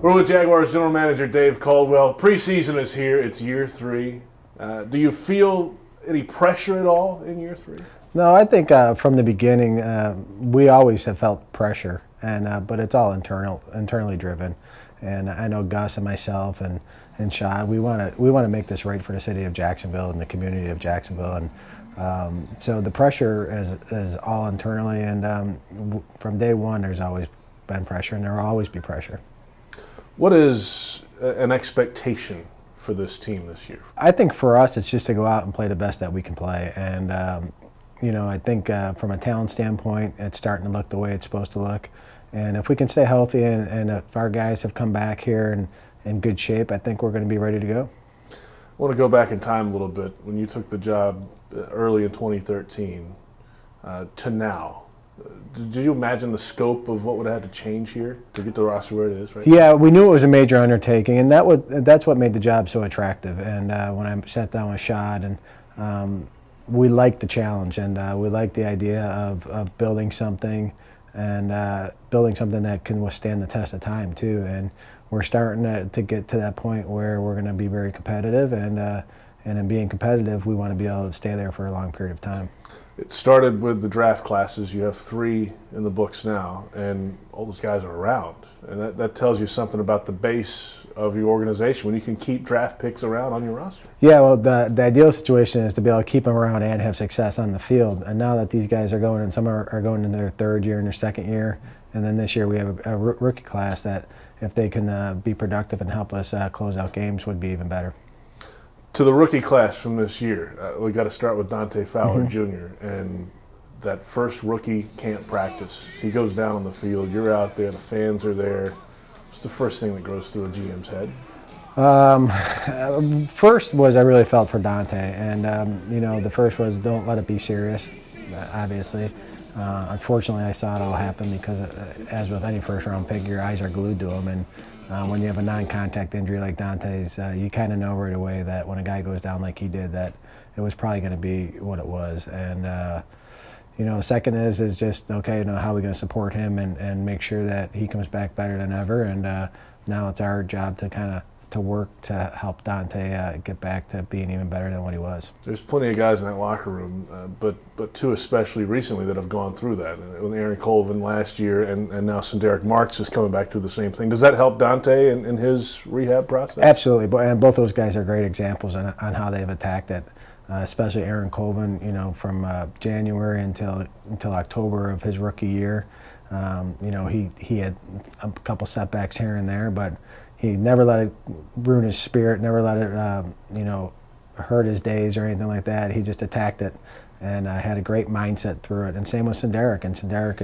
We're with Jaguars General Manager Dave Caldwell. Preseason is here. It's year 3. Do you feel any pressure at all in year 3? No, I think from the beginning we always have felt pressure, but it's all internally driven. And I know Gus and myself and Shad, we want to make this right for the city of Jacksonville and the community of Jacksonville. And so the pressure is all internally, and from day one there's always been pressure, and there will always be pressure. What is an expectation for this team this year? I think for us it's just to go out and play the best that we can play. And you know, I think from a talent standpoint it's starting to look the way it's supposed to look. And if we can stay healthy and if our guys have come back here and in good shape, I think we're going to be ready to go. I want to go back in time a little bit. When you took the job early in 2013 to now, did you imagine the scope of what would have had to change here to get the roster where it is right now? Yeah, we knew it was a major undertaking, and that's what made the job so attractive. And when I sat down with Shad, and we liked the challenge, and we liked the idea of building something, and building something that can withstand the test of time too. And we're starting to get to that point where we're going to be very competitive, and in being competitive, we want to be able to stay there for a long period of time. It started with the draft classes. You have 3 in the books now, and all those guys are around. And that tells you something about the base of your organization when you can keep draft picks around on your roster. Yeah, well, the ideal situation is to be able to keep them around and have success on the field. And now that these guys are going, and some are going into their 3rd year and their 2nd year, and then this year we have a rookie class that if they can be productive and help us close out games would be even better. To the rookie class from this year, we got to start with Dante Fowler Jr. and that first rookie camp practice. He goes down on the field. You're out there. The fans are there. What's the first thing that goes through a GM's head? First was I really felt for Dante, and you know, the first was don't let it be serious. Obviously, unfortunately, I saw it all happen because, as with any first-round pick, your eyes are glued to him, and when you have a non-contact injury like Dante's, you kind of know right away that when a guy goes down like he did, that it was probably going to be what it was. And you know, second is just, okay, you know, how are we going to support him and make sure that he comes back better than ever. And now it's our job to kind of work to help Dante get back to being even better than what he was. There's plenty of guys in that locker room, but 2 especially recently that have gone through that. With Aaron Colvin last year, and now Shadrick Marks is coming back to the same thing. Does that help Dante in his rehab process? Absolutely, and both those guys are great examples on how they've attacked it. Especially Aaron Colvin, you know, from January until October of his rookie year. You know, he had a couple setbacks here and there, but he never let it ruin his spirit, never let it, you know, hurt his days or anything like that. He just attacked it and had a great mindset through it. And same with Shadrick, and Shadrick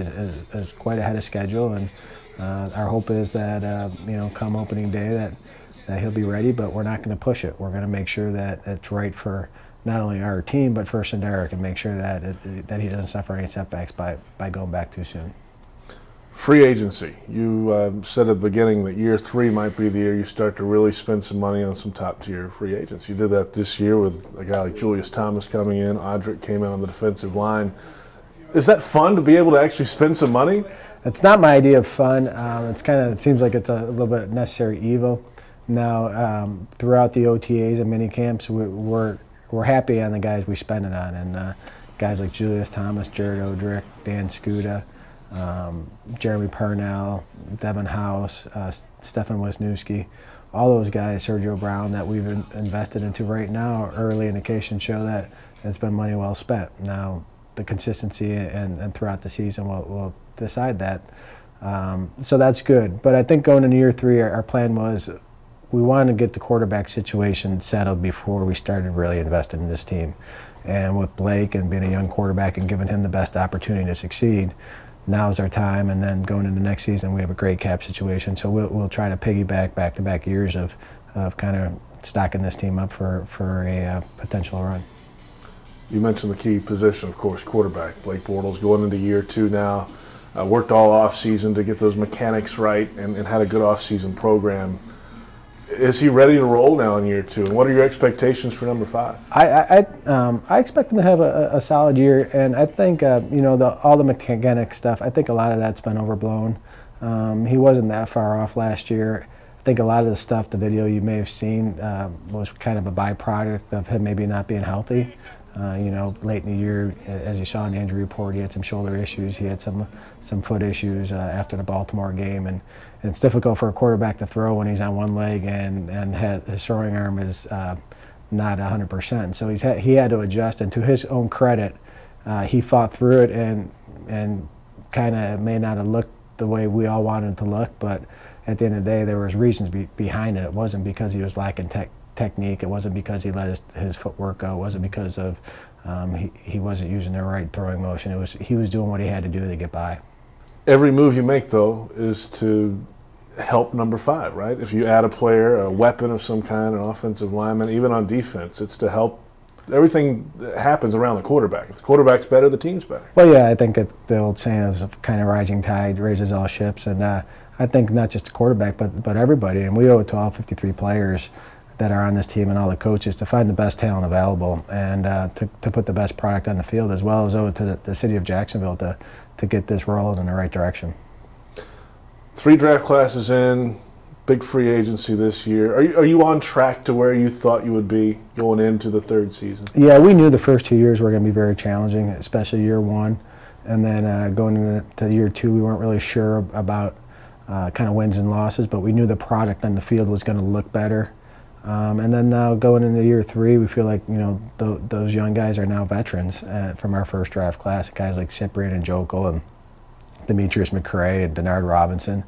is quite ahead of schedule. And our hope is that, you know, come opening day that he'll be ready, but we're not going to push it. We're going to make sure that it's right for not only our team, but for Shadrick, and make sure that that he doesn't suffer any setbacks by going back too soon. Free agency. You said at the beginning that year 3 might be the year you start to really spend some money on some top-tier free agents. You did that this year with a guy like Julius Thomas coming in. Shadrick came in on the defensive line. Is that fun to be able to actually spend some money? It's not my idea of fun. It seems like it's a little bit necessary evil. Now, throughout the OTAs and mini camps, we're happy on the guys we spend it on, and guys like Julius Thomas, Jared Odrick, Dan Skuda, Jeremy Parnell, Devin House, Stefan Wisniewski, all those guys, Sergio Brown, that we've invested into right now, early indications show that it's been money well spent. Now, the consistency and throughout the season will decide that. So that's good. But I think going into year 3, our plan was we wanted to get the quarterback situation settled before we started really investing in this team. And with Blake and being a young quarterback and giving him the best opportunity to succeed, now's our time. And then going into next season, we have a great cap situation. So we'll try to piggyback back-to-back years of kind of stocking this team up for a potential run. You mentioned the key position, of course, quarterback. Blake Bortles going into year 2 now. Worked all off-season to get those mechanics right and had a good off-season program. Is he ready to roll now in year 2? And what are your expectations for number 5? I expect him to have a solid year, and I think you know, all the mechanic stuff, I think a lot of that's been overblown. He wasn't that far off last year. I think a lot of the stuff, the video you may have seen, was kind of a byproduct of him maybe not being healthy. You know, late in the year, as you saw in the injury report, he had some shoulder issues, he had some foot issues after the Baltimore game, and it's difficult for a quarterback to throw when he's on one leg and his throwing arm is not 100%. So he had to adjust, and to his own credit, he fought through it and kind of may not have looked the way we all wanted him to look, but at the end of the day, there was reasons behind it. It wasn't because he was lacking technique. It wasn't because he let his footwork go. It wasn't because of he wasn't using the right throwing motion. He was doing what he had to do to get by. Every move you make, though, is to help number 5, right? If you add a player, a weapon of some kind, an offensive lineman, even on defense, it's to help. Everything that happens around the quarterback. If the quarterback's better, the team's better. Well, yeah, I think the old saying is kind of rising tide raises all ships, and I think not just the quarterback, but everybody, and we owe it to all 53 players that are on this team and all the coaches to find the best talent available and to put the best product on the field, as well as owe it to the city of Jacksonville to get this rolling in the right direction. 3 draft classes in, big free agency this year. Are you on track to where you thought you would be going into the 3rd season? Yeah, we knew the first 2 years were going to be very challenging, especially year 1. And then going into year 2, we weren't really sure about kind of wins and losses, but we knew the product on the field was going to look better. And then now going into year 3, we feel like, you know, those young guys are now veterans from our first draft class. Guys like Cyprian and Joko and Demetrius McCray and Denard Robinson,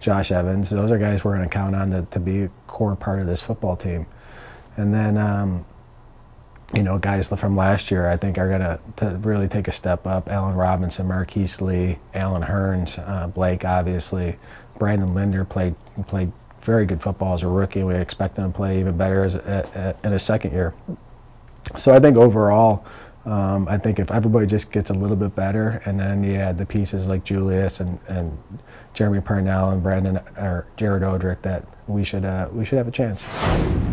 Josh Evans. Those are guys we're going to count on to be a core part of this football team. And then, you know, guys from last year I think are going to really take a step up. Allen Robinson, Marquise Lee, Alan Hearns, Blake obviously. Brandon Linder played very good football as a rookie. We expect him to play even better in his 2nd year. So I think overall, I think if everybody just gets a little bit better, and then you add the pieces like Julius and Jeremy Parnell and Jared Odrick, that we should have a chance.